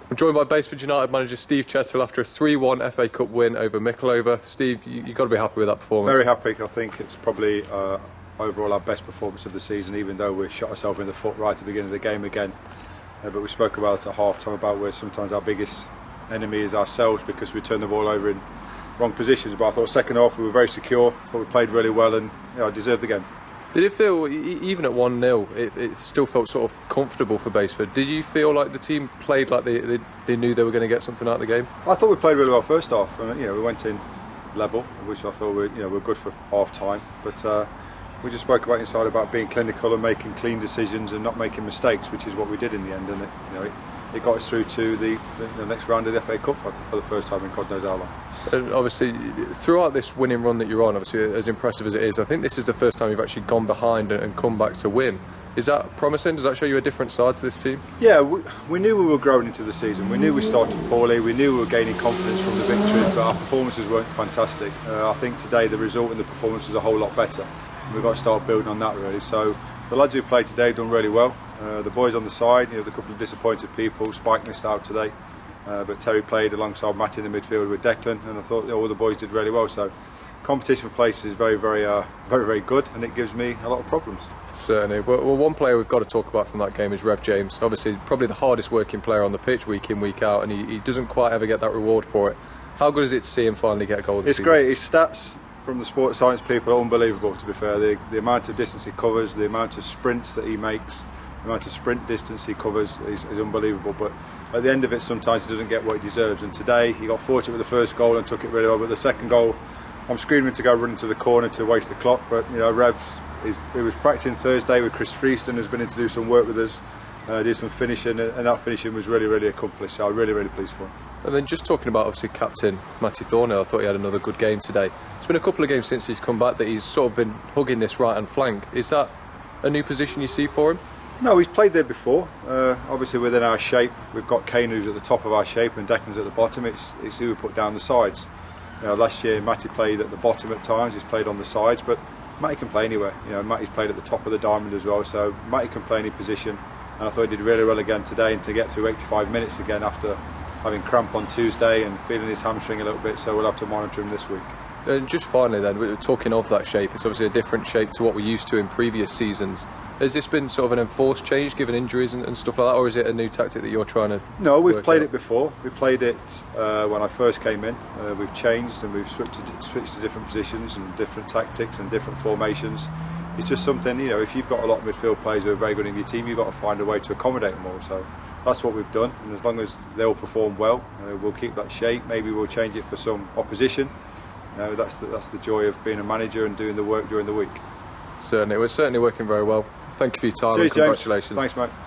I'm joined by Baseford United manager Steve Chettle after a 3-1 FA Cup win over Mickleover. Steve, you've got to be happy with that performance. Very happy. I think it's probably overall our best performance of the season, even though we shot ourselves in the foot right at the beginning of the game again. But we spoke about it at half-time about where sometimes our biggest enemy is ourselves because we turn the ball over in wrong positions. But I thought second half we were very secure. I thought we played really well and deserved the game. Did it feel, even at 1-0, it still felt sort of comfortable for Baseford? Did you feel like the team played like they knew they were going to get something out of the game? I thought we played really well first half. And, we went in level, which I thought we're good for half time. But we just spoke about inside about being clinical and making clean decisions and not making mistakes, which is what we did in the end. And it got us through to the next round of the FA Cup for the first time in God knows how long. And obviously, throughout this winning run that you're on, obviously as impressive as it is, I think this is the first time you've actually gone behind and come back to win. Is that promising? Does that show you a different side to this team? Yeah, we knew we were growing into the season. We knew we started poorly. We knew we were gaining confidence from the victories, but our performances weren't fantastic. I think today the result and the performance was a whole lot better. We've got to start building on that really. So the lads who played today have done really well. The boys on the side, the couple of disappointed people. Spike missed out today, but Terry played alongside Matty in the midfield with Declan, and I thought all the boys did really well. So competition for places is very, very good, and it gives me a lot of problems. Certainly. Well, one player we've got to talk about from that game is Rev James. Obviously, probably the hardest working player on the pitch week in, week out, and he doesn't quite ever get that reward for it. How good is it to see him finally get a goal this season? It's great. His stats from the sports science people are unbelievable, to be fair. The amount of distance he covers, the amount of sprints that he makes, the amount of sprint distance he covers is unbelievable. But at the end of it, sometimes he doesn't get what he deserves. And today, he got fortunate with the first goal and took it really well. But the second goal, I'm screaming to go run into the corner to waste the clock. But Rev's, he was practicing Thursday with Chris Freeston, who's been in to do some work with us, did some finishing, and that finishing was really accomplished. So I'm really pleased for him. And then just talking about obviously captain Matty Thornhill, I thought he had another good game today. It's been a couple of games since he's come back that he's sort of been hugging this right hand flank. Is that a new position you see for him? No, he's played there before. Obviously within our shape, we've got Kane who's at the top of our shape and Declan's at the bottom. It's who we put down the sides. Last year Matty played at the bottom at times, he's played on the sides, but Matty can play anywhere. Matty's played at the top of the diamond as well, so Matty can play any position. And I thought he did really well again today, and to get through 85 minutes again after having cramp on Tuesday and feeling his hamstring a little bit, so we'll have to monitor him this week. And just finally then, we're talking of that shape, it's obviously a different shape to what we're used to in previous seasons. Has this been sort of an enforced change given injuries and stuff like that, or is it a new tactic that you're trying to No, we've played it before. We played it when I first came in. We've changed and we've switched to different positions and different tactics and different formations. It's just something, if you've got a lot of midfield players who are very good in your team, you've got to find a way to accommodate them all. So that's what we've done, and as long as they all perform well, we'll keep that shape. Maybe we'll change it for some opposition. That's the joy of being a manager and doing the work during the week. Certainly, we're certainly working very well. Thank you for your time. Cheers, and congratulations. James. Thanks, mate.